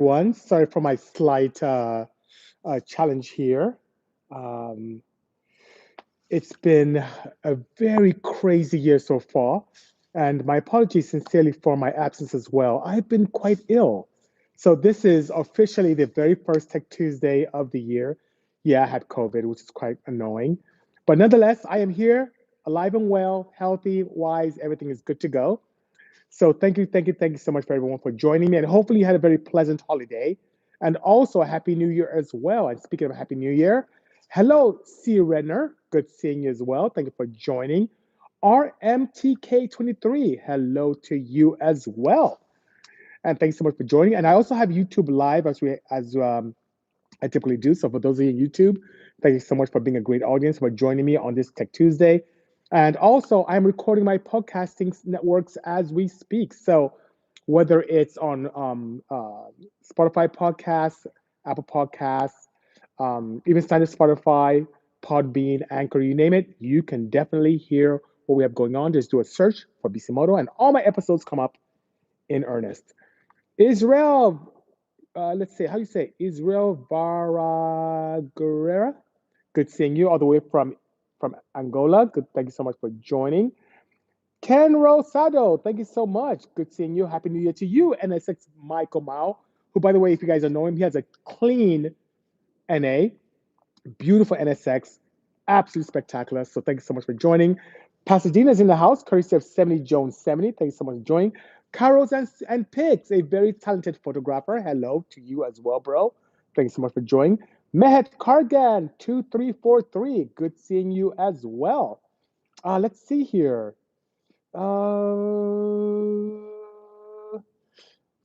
One, sorry for my slight challenge here. Um, it's been a very crazy year so far, and my apologies sincerely for my absence as well. I've been quite ill. So, this is officially the very first Tech Tuesday of the year. Yeah, I had COVID, which is quite annoying. But nonetheless, I am here, alive and well, healthy, wise, everything is good to go. So thank you so much for everyone for joining me, and hopefully you had a very pleasant holiday, and also a happy New Year as well. And speaking of happy New Year, hello, C Renner, good seeing you as well. Thank you for joining. RMTK23, hello to you as well, and thanks so much for joining. And I also have YouTube live as I typically do. So for those of you on YouTube, thank you so much for being a great audience for joining me on this Tech Tuesday. And also, I'm recording my podcasting networks as we speak. So whether it's on Spotify podcasts, Apple Podcasts, even standard Spotify, Podbean, Anchor, you name it, you can definitely hear what we have going on. Just do a search for Bisimoto, and all my episodes come up in earnest. Israel, let's say, how do you say Israel Varaguerra? Good seeing you all the way from Angola. Good, thank you so much for joining. Ken Rosado, thank you so much. Good seeing you. Happy New Year to you. NSX Michael Mao, who, by the way, if you guys don't know him, he has a clean NA, beautiful NSX, absolutely spectacular. So thank you so much for joining. Pasadena's in the house, courtesy of 70 Jones 70. Thank you so much for joining. Carols and Pigs, a very talented photographer. Hello to you as well, bro. Thank you so much for joining. Mehet Kargan, 2343. Good seeing you as well. Let's see here.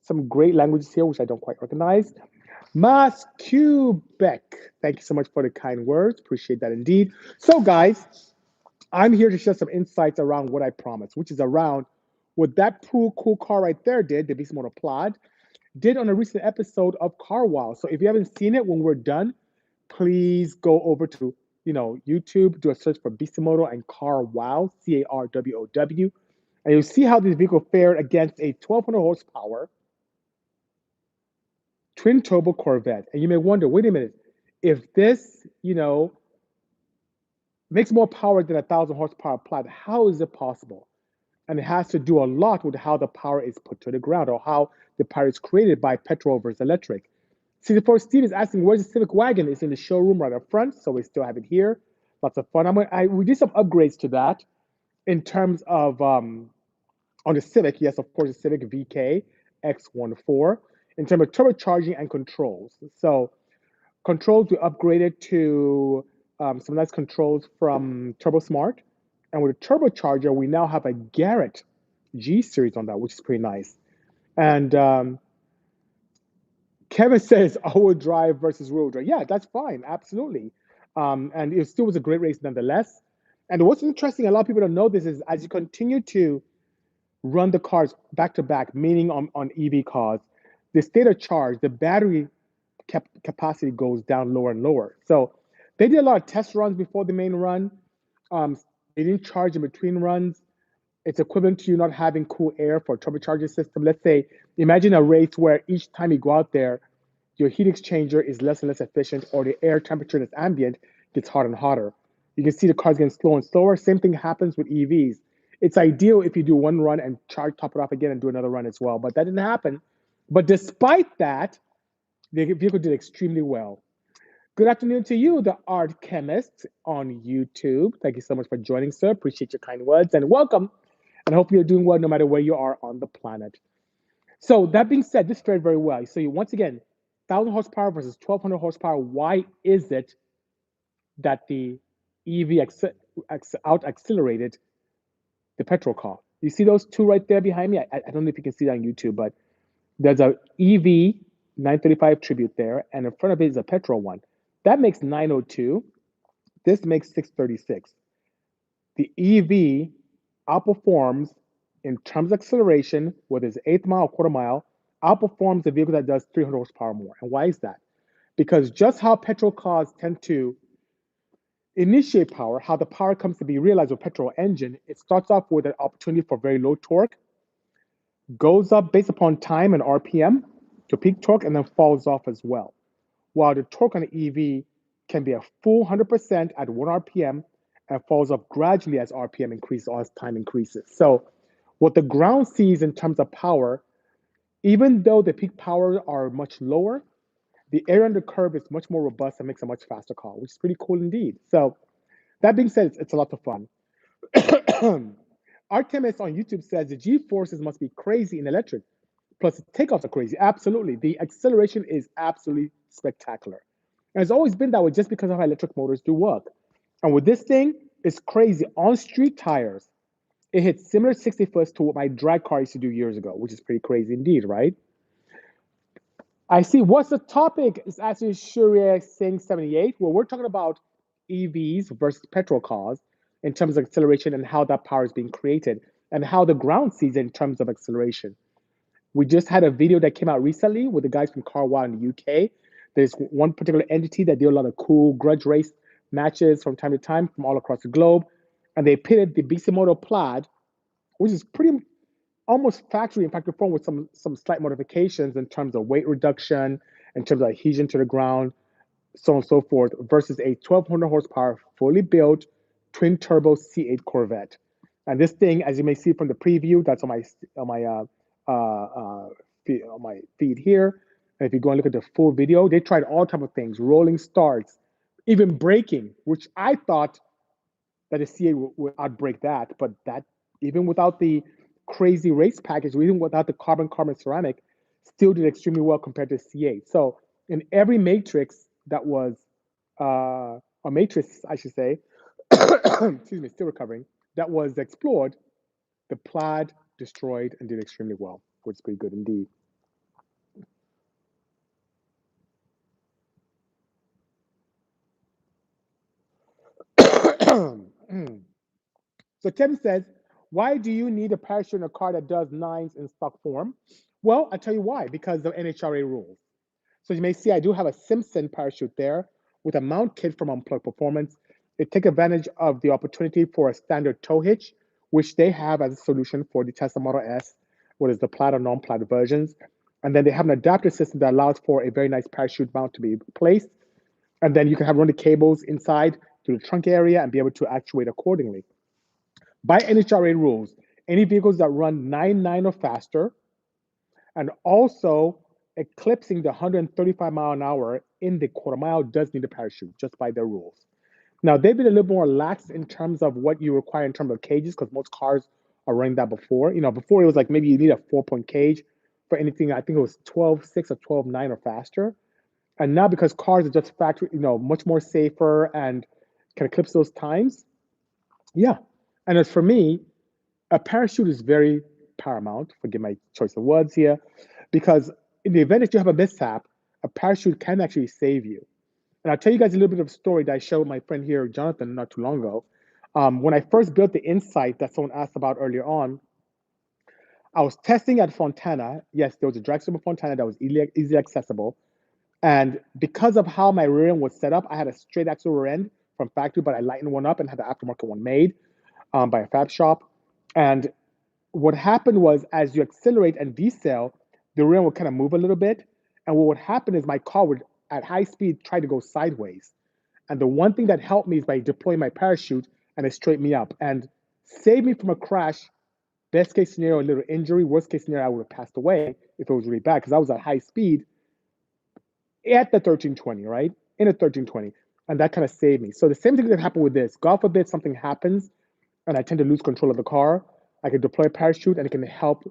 Some great languages here, which I don't quite recognize. Mas Quebec. Thank you so much for the kind words. Appreciate that indeed. So, guys, I'm here to share some insights around what I promised, which is around what that cool car right there did, the Bisimoto Plaid, did on a recent episode of Car Wow. So if you haven't seen it, when we're done, please go over to YouTube, do a search for Bisimoto and Car Wow, CARWOW, and you'll see how this vehicle fared against a 1200 horsepower twin turbo Corvette. And you may wonder, wait a minute, if this, makes more power than a 1000 horsepower Plaid, how is it possible? And it has to do a lot with how the power is put to the ground or how the power is created by petrol versus electric. See, before Steve is asking, where's the Civic Wagon? It's in the showroom right up front, so we still have it here. Lots of fun. We did some upgrades to that in terms of on the Civic. Yes, of course, the Civic VK X14 in terms of turbocharging and controls. So controls we upgraded to some nice controls from TurboSmart, and with a turbocharger, we now have a Garrett G series on that, which is pretty nice. And Kevin says all-wheel drive versus rear-wheel drive. Yeah, that's fine, absolutely. And it still was a great race nonetheless. And what's interesting, a lot of people don't know this, is as you continue to run the cars back to back, meaning on EV cars, the state of charge, the battery capacity goes down lower and lower. So they did a lot of test runs before the main run. They didn't charge in between runs. It's equivalent to you not having cool air for a turbocharger system. Let's say, imagine a race where each time you go out there, your heat exchanger is less and less efficient, or the air temperature that's ambient gets hotter and hotter. You can see the cars getting slower and slower. Same thing happens with EVs. It's ideal if you do one run and top it off again and do another run as well, but that didn't happen. But despite that, the vehicle did extremely well. Good afternoon to you, the art chemist on YouTube. Thank you so much for joining, sir. Appreciate your kind words and welcome. And I hope you're doing well no matter where you are on the planet. So that being said, this fared very well. So once again, 1000 horsepower versus 1200 horsepower. Why is it that the EV out accelerated the petrol car? You see those two right there behind me? I don't know if you can see that on YouTube, but there's a EV 935 Tribute there, and in front of it is a petrol one. That makes 902. This makes 636. The EV outperforms in terms of acceleration, whether it's eighth mile or quarter mile, outperforms the vehicle that does 300 horsepower more. And why is that? Because just how petrol cars tend to initiate power, how the power comes to be realized with petrol engine, it starts off with an opportunity for very low torque, goes up based upon time and RPM, to peak torque and then falls off as well. While the torque on the EV can be a full 100% at 1 RPM and falls off gradually as RPM increases or as time increases. So, what the ground sees in terms of power, even though the peak powers are much lower, the area under the curve is much more robust and makes a much faster car, which is pretty cool indeed. So, that being said, it's a lot of fun. Artemis on YouTube says the G forces must be crazy in electric. Plus, the takeoffs are crazy. Absolutely. The acceleration is absolutely spectacular. And it's always been that way just because of how electric motors do work. And with this thing, it's crazy. On street tires, it hits similar 60 foot to what my drag car used to do years ago, which is pretty crazy indeed, right? I see. What's the topic? It's actually Shuria Singh 78. Well, we're talking about EVs versus petrol cars in terms of acceleration and how that power is being created and how the ground sees it in terms of acceleration. We just had a video that came out recently with the guys from Carwow in the UK. There's one particular entity that do a lot of cool grudge race matches from time to time from all across the globe. And they pitted the Bisimoto Plaid, which is pretty almost factory in factory form with some slight modifications in terms of weight reduction, in terms of adhesion to the ground, so on and so forth, versus a 1200 horsepower, fully built, twin turbo C8 Corvette. And this thing, as you may see from the preview, that's on my feed here. And if you go and look at the full video, they tried all type of things, rolling starts, even braking, which I thought that the C8 would outbreak that, but that even without the crazy race package, even without the carbon ceramic, still did extremely well compared to C8. So in every matrix that was, or matrix, I should say, excuse me, still recovering, that was explored, the Plaid destroyed and did extremely well, which is pretty good indeed. So Tim says, why do you need a parachute in a car that does nines in stock form? Well, I'll tell you why, because of NHRA rules. So you may see I do have a Simpson parachute there with a mount kit from Unplugged Performance. They take advantage of the opportunity for a standard tow hitch, which they have as a solution for the Tesla Model S, what is the plaid or non-plaid versions. And then they have an adapter system that allows for a very nice parachute mount to be placed. And then you can have run the cables inside to the trunk area and be able to actuate accordingly. By NHRA rules, any vehicles that run 9.9 or faster and also eclipsing the 135 mile an hour in the quarter mile does need a parachute, just by their rules. Now, they've been a little more lax in terms of what you require in terms of cages, because most cars are running that before. Before it was like maybe you need a 4-point cage for anything, I think it was 12.6 or 12.9 or faster. And now because cars are just factory, much more safer and can eclipse those times, yeah. And as for me, a parachute is very paramount, forgive my choice of words here, because in the event that you have a mishap, a parachute can actually save you. And I'll tell you guys a little bit of a story that I showed my friend here, Jonathan, not too long ago. When I first built the Insight that someone asked about earlier on, I was testing at Fontana. Yes, there was a drag strip at Fontana that was easily accessible. And because of how my rear end was set up, I had a straight axle rear end from factory, but I lightened one up and had the aftermarket one made by a fab shop. And what happened was, as you accelerate and decel, the rear end would kind of move a little bit. And what would happen is my car would, at high speed, try to go sideways. And the one thing that helped me is by deploying my parachute, and it straightened me up and saved me from a crash. Best case scenario, a little injury. Worst case scenario, I would have passed away if it was really bad, because I was at high speed at the 1320, right? In a 1320. And that kind of saved me. So the same thing that happened with this. God forbid something happens and I tend to lose control of the car. I can deploy a parachute and it can help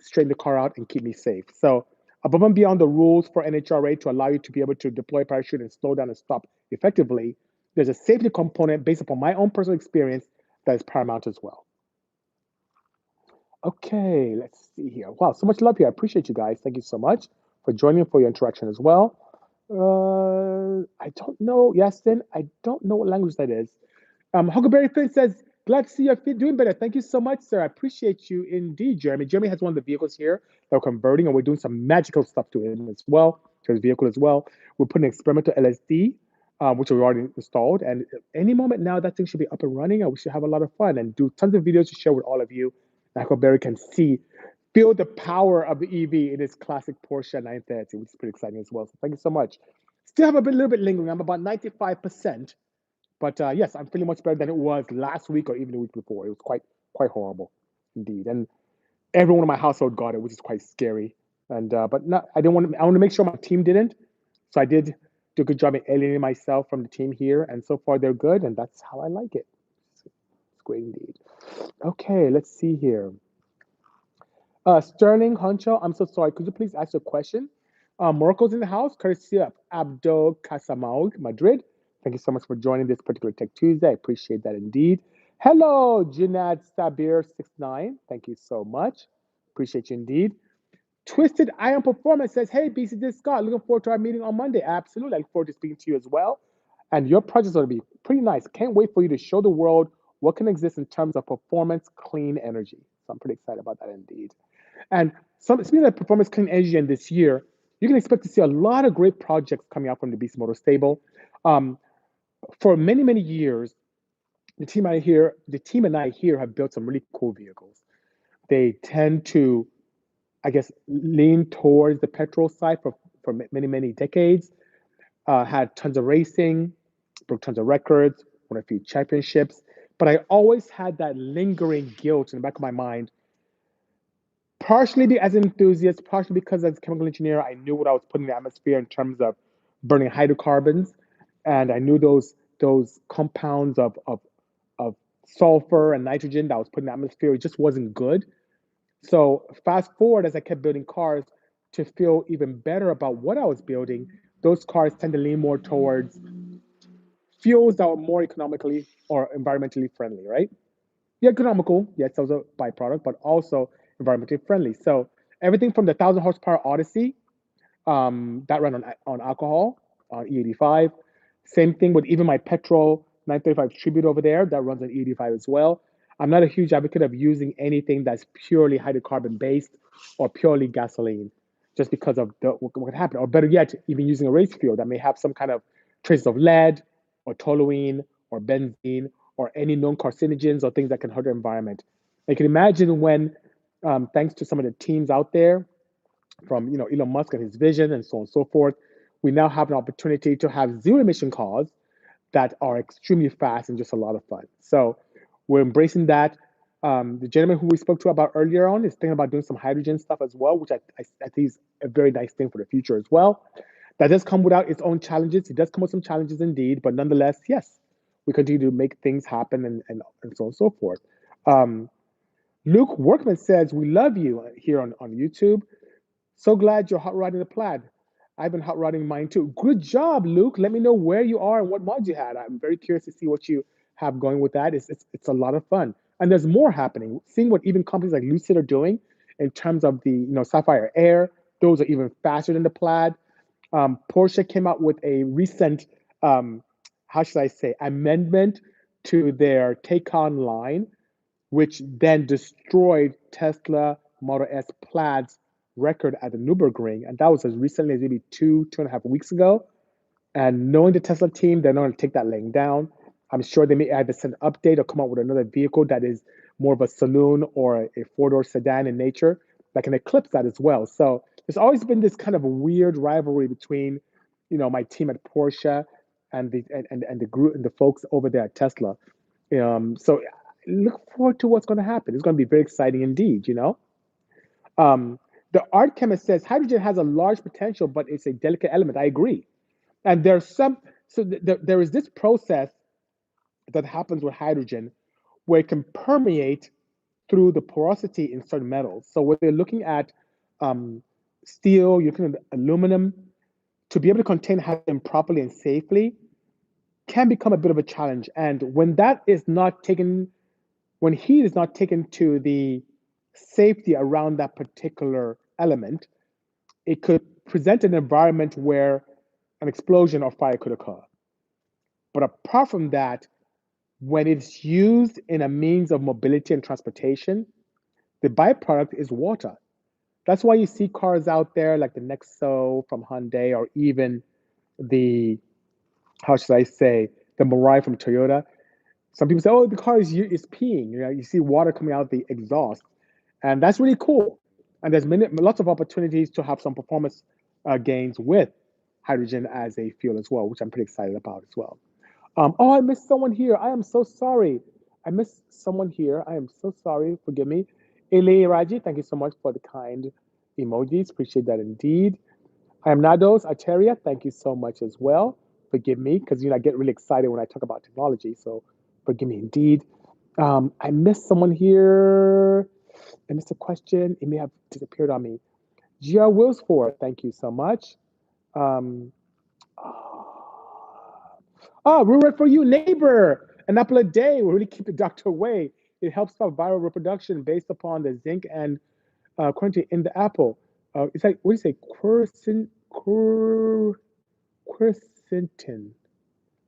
straighten the car out and keep me safe. So above and beyond the rules for NHRA to allow you to be able to deploy a parachute and slow down and stop effectively, there's a safety component based upon my own personal experience that is paramount as well. Okay, let's see here. Wow, so much love here. I appreciate you guys. Thank you so much for joining, for your interaction as well. I don't know, Yasin. I don't know what language that is. Huckleberry Finn says, glad to see you're doing better. Thank you so much, sir. I appreciate you indeed, Jeremy. Jeremy has one of the vehicles here that we're converting, and we're doing some magical stuff to him as well, to his vehicle as well. We're putting experimental LSD, which we already installed. And any moment now, that thing should be up and running, and we should have a lot of fun and do tons of videos to share with all of you. And Huckleberry can see feel the power of the EV in its classic Porsche 930, which is pretty exciting as well. So thank you so much. Still have a little bit lingering. I'm about 95%, but yes, I'm feeling much better than it was last week or even the week before. It was quite horrible, indeed. And everyone in my household got it, which is quite scary. And but not, I didn't want to. I want to make sure my team didn't. So I did do a good job in alienating myself from the team here, and so far they're good, and that's how I like it. It's great indeed. Okay, let's see here. Sterling Honcho, I'm so sorry. Could you please ask your question? Morocco's in the house, courtesy of Abdo Casamaul, Madrid. Thank you so much for joining this particular Tech Tuesday. I appreciate that indeed. Hello, Junad Sabir69. Thank you so much. Appreciate you indeed. Twisted Iron Performance says, hey, BC Scott, looking forward to our meeting on Monday. Absolutely. I look forward to speaking to you as well. And your project's going to be pretty nice. Can't wait for you to show the world what can exist in terms of performance clean energy. So I'm pretty excited about that indeed. And speaking of performance clean energy, and this year, you can expect to see a lot of great projects coming out from the Bisimoto stable. For many, many years, the team and I here have built some really cool vehicles. They tend to, I guess, lean towards the petrol side for many, many decades. Had tons of racing, broke tons of records, won a few championships. But I always had that lingering guilt in the back of my mind, partially as an enthusiast, partially because as a chemical engineer, I knew what I was putting in the atmosphere in terms of burning hydrocarbons. And I knew those compounds of sulfur and nitrogen that I was putting in the atmosphere, it just wasn't good. So fast forward, as I kept building cars to feel even better about what I was building, those cars tend to lean more towards fuels that were more economically or environmentally friendly, right? Yeah, economical, yes, that was a byproduct, but also environmentally friendly. So everything from the 1,000 horsepower Odyssey that ran on alcohol on E85. Same thing with even my petrol 935 Tribute over there that runs on E85 as well. I'm not a huge advocate of using anything that's purely hydrocarbon based or purely gasoline, just because of what could happen. Or better yet, even using a race fuel that may have some kind of traces of lead or toluene or benzene or any known carcinogens or things that can hurt the environment. I can imagine when, thanks to some of the teams out there, from Elon Musk and his vision and so on and so forth, we now have an opportunity to have zero emission cars that are extremely fast and just a lot of fun. So we're embracing that. The gentleman who we spoke to about earlier on is thinking about doing some hydrogen stuff as well, which I think is a very nice thing for the future as well. That does come without its own challenges. It does come with some challenges indeed, but nonetheless, yes, we continue to make things happen and so on and so forth. Luke Workman says, we love you here on YouTube. So glad you're hot rodding the plaid. I've been hot rodding mine too. Good job, Luke. Let me know where you are and what mods you had. I'm very curious to see what you have going with that. It's a lot of fun. And there's more happening. Seeing what even companies like Lucid are doing in terms of the Sapphire Air, those are even faster than the plaid. Porsche came out with a recent, how should I say, amendment to their Taycan line, which then destroyed Tesla Model S Plaid's record at the Nürburgring. And that was as recently as maybe 2.5 weeks ago. And knowing the Tesla team, they're not going to take that laying down. I'm sure they may either send an update or come out with another vehicle that is more of a saloon or a four-door sedan in nature that can eclipse that as well. So there's always been this kind of a weird rivalry between, my team at Porsche and the group and the folks over there at Tesla. So look forward to what's going to happen. It's going to be very exciting indeed. Um, the art chemist says hydrogen has a large potential, but it's a delicate element. I agree. And there is this process that happens with hydrogen where it can permeate through the porosity in certain metals. So when they're looking at steel, you're looking at aluminum, to be able to contain hydrogen properly and safely can become a bit of a challenge. And when heat is not taken to the safety around that particular element, it could present an environment where an explosion or fire could occur. But apart from that, when it's used in a means of mobility and transportation, the byproduct is water. That's why you see cars out there like the Nexo from Hyundai, or even the, how should I say, the Mirai from Toyota. Some people say, oh, the car is peeing. You see water coming out of the exhaust. And that's really cool. And there's lots of opportunities to have some performance gains with hydrogen as a fuel as well, which I'm pretty excited about as well. Oh, I missed someone here. I am so sorry. I missed someone here. I am so sorry. Forgive me. Ele Raji, thank you so much for the kind emojis. Appreciate that indeed. I am Nados Ateria. Thank you so much as well. Forgive me because I get really excited when I talk about technology. So forgive me indeed. I missed someone here. I missed a question. It may have disappeared on me. Gia Willsford, thank you so much. Um, we're right for you, neighbor. An apple a day will really keep the doctor away. It helps stop viral reproduction based upon the zinc and quantity in the apple. It's like, what do you say? Quercetin. I'm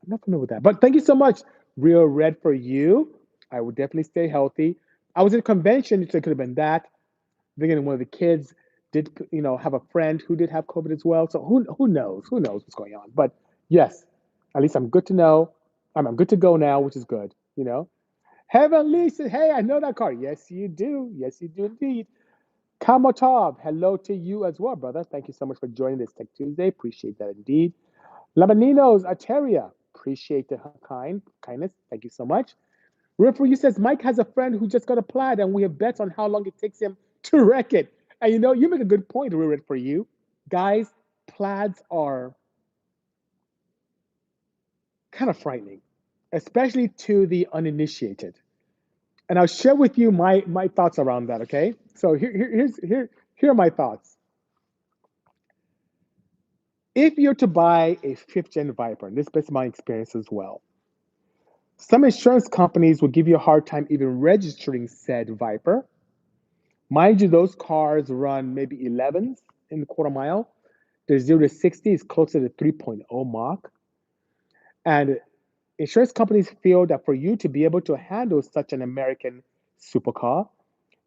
not familiar with that. But thank you so much. Real red for you. I will definitely stay healthy. I was at a convention, so it could have been that. Thinking one of the kids did, have a friend who did have COVID as well. So who knows? Who knows what's going on? But yes, at least I'm good to know. I'm good to go now, which is good. Heavenly says, hey, I know that card. Yes, you do. Yes, you do indeed. Kamotov, hello to you as well, brother. Thank you so much for joining this Tech Tuesday. Appreciate that indeed. Lamaninos, Ateria, appreciate the kindness. Thank you so much. Referee says Mike has a friend who just got a plaid, and we have bets on how long it takes him to wreck it. And you make a good point, Rurid, for you. Guys, plaids are kind of frightening, especially to the uninitiated. And I'll share with you my thoughts around that, okay? So here are my thoughts. If you're to buy a fifth gen Viper, and this is my experience as well, some insurance companies will give you a hard time even registering said Viper. Mind you, those cars run maybe 11s in the quarter mile. The 0 to 60 is closer to 3.0 mark. And insurance companies feel that for you to be able to handle such an American supercar,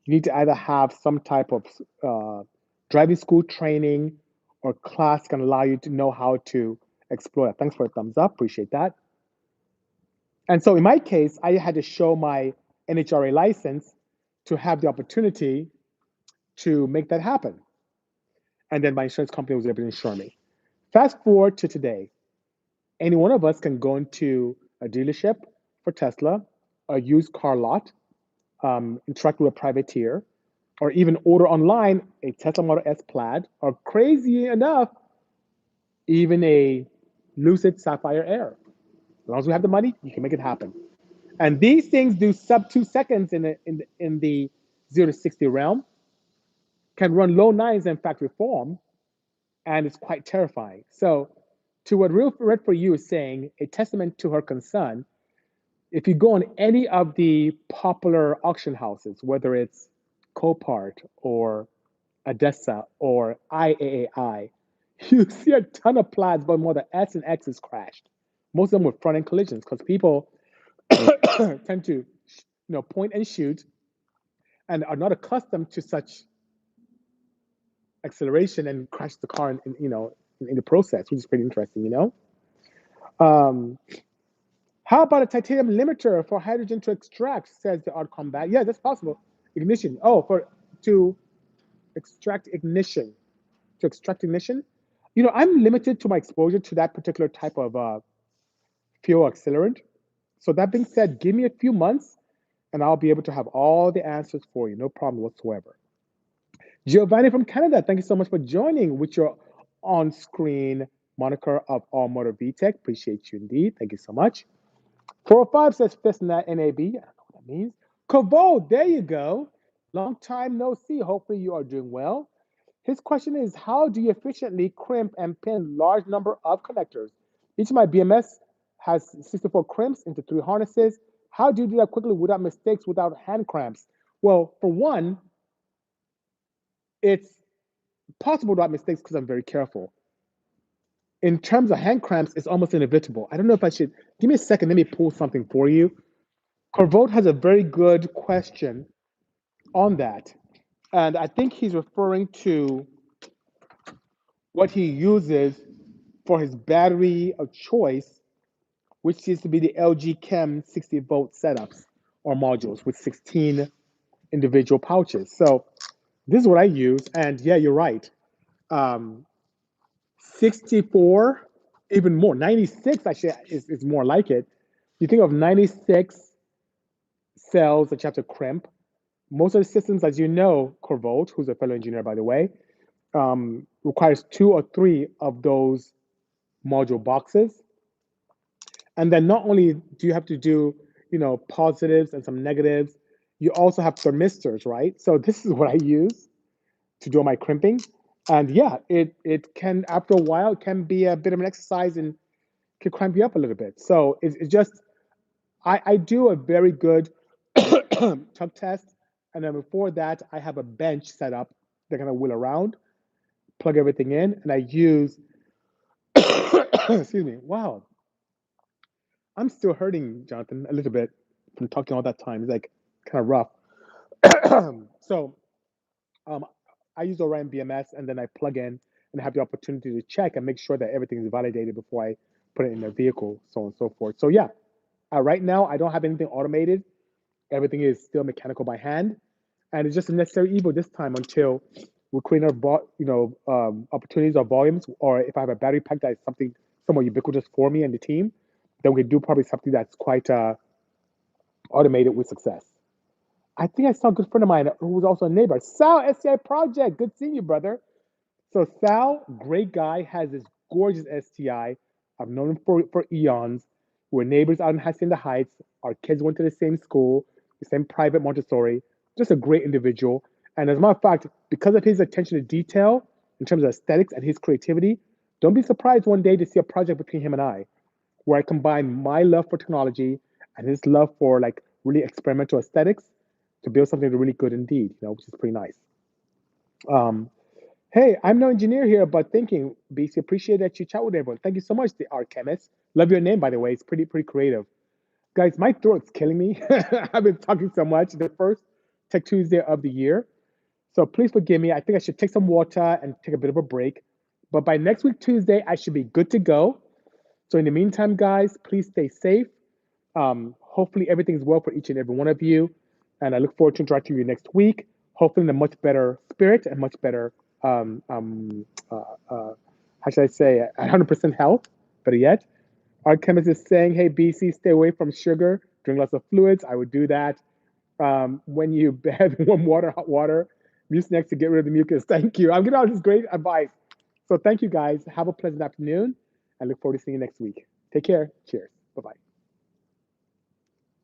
you need to either have some type of driving school training or class can allow you to know how to explore it. Thanks for a thumbs up. Appreciate that. And so in my case, I had to show my NHRA license to have the opportunity to make that happen. And then my insurance company was able to insure me. Fast forward to today. Any one of us can go into a dealership for Tesla, a used car lot, interact with a privateer, or even order online a Tesla Model S Plaid, or crazy enough, even a Lucid Sapphire Air. As long as we have the money, you can make it happen. And these things do sub 2 seconds in the 0 to 60 realm, can run low nines in factory form, and it's quite terrifying. So, to what Real Red for You is saying, a testament to her concern, if you go on any of the popular auction houses, whether it's Copart or Odessa or IAAI, you see a ton of plaids, but more the S and X is crashed. Most of them with front end collisions because people tend to, point and shoot, and are not accustomed to such acceleration and crash the car in the process, which is pretty interesting. Um, how about a titanium limiter for hydrogen to extract? Says the Art Combat. Yeah, that's possible. Ignition. Oh, to extract ignition. To extract ignition. I'm limited to my exposure to that particular type of fuel accelerant. So that being said, give me a few months, and I'll be able to have all the answers for you. No problem whatsoever. Giovanni from Canada, thank you so much for joining with your on-screen moniker of All Motor VTech. Appreciate you indeed. Thank you so much. 405 says Fistnet NAB. I don't know what that means. Kovo, there you go. Long time no see. Hopefully you are doing well. His question is, how do you efficiently crimp and pin large number of connectors? Each of my BMS has 64 crimps into 3 harnesses. How do you do that quickly without mistakes, without hand cramps? Well, for one, it's possible without mistakes because I'm very careful. In terms of hand cramps, it's almost inevitable. I don't know if I should, give me a second, let me pull something for you. Corvote has a very good question on that. And I think he's referring to what he uses for his battery of choice, which seems to be the LG Chem 60-volt setups or modules with 16 individual pouches. So This is what I use, and yeah, you're right. Um, 64, even more. 96 actually is more like it. You think of 96 cells that you have to crimp. Most of the systems, as you know, Corvolt, who's a fellow engineer, by the way, requires two or three of those module boxes. And then not only do you have to do, positives and some negatives, you also have thermistors, right? So this is what I use to do my crimping. And yeah, it can, after a while, it can be a bit of an exercise and can cramp you up a little bit. So it's just, I do a very good tuck test. And then before that, I have a bench set up that kind of wheel around, plug everything in, and I use, excuse me, wow, I'm still hurting, Jonathan, a little bit from talking all that time. It's like kind of rough. So um, I use Orion BMS and then I plug in and have the opportunity to check and make sure that everything is validated before I put it in the vehicle, so on and so forth. So yeah, right now I don't have anything automated. Everything is still mechanical by hand, and it's just a necessary evil this time until we create our opportunities or volumes, or if I have a battery pack that is something somewhat ubiquitous for me and the team, then we can do probably something that's quite automated with success. I think I saw a good friend of mine who was also a neighbor. Sal, SCI Project. Good seeing you, brother. So Sal, great guy, has this gorgeous STI. I've known him for eons. We're neighbors out in Hacienda Heights. Our kids went to the same school, the same private Montessori. Just a great individual. And as a matter of fact, because of his attention to detail in terms of aesthetics and his creativity, don't be surprised one day to see a project between him and I, where I combine my love for technology and his love for like really experimental aesthetics to build something really good indeed, which is pretty nice. Um, Hey, I'm no engineer here, but thinking, BC, appreciate that you chat with everyone. Thank you so much, the art chemist. Love your name, by the way. It's pretty creative. Guys, my throat's killing me. I've been talking so much. The first Tech Tuesday of the year. So please forgive me. I think I should take some water and take a bit of a break. But by next week, Tuesday, I should be good to go. So in the meantime, guys, please stay safe. Hopefully everything's well for each and every one of you. And I look forward to interacting with you next week, hopefully in a much better spirit and much better, how should I say, 100% health, better yet. Our chemist is saying, hey, BC, stay away from sugar, drink lots of fluids. I would do that. When you have warm water, hot water, Mucinex to get rid of the mucus. Thank you. I'm giving all this great advice. So thank you, guys. Have a pleasant afternoon. I look forward to seeing you next week. Take care. Cheers. Bye-bye.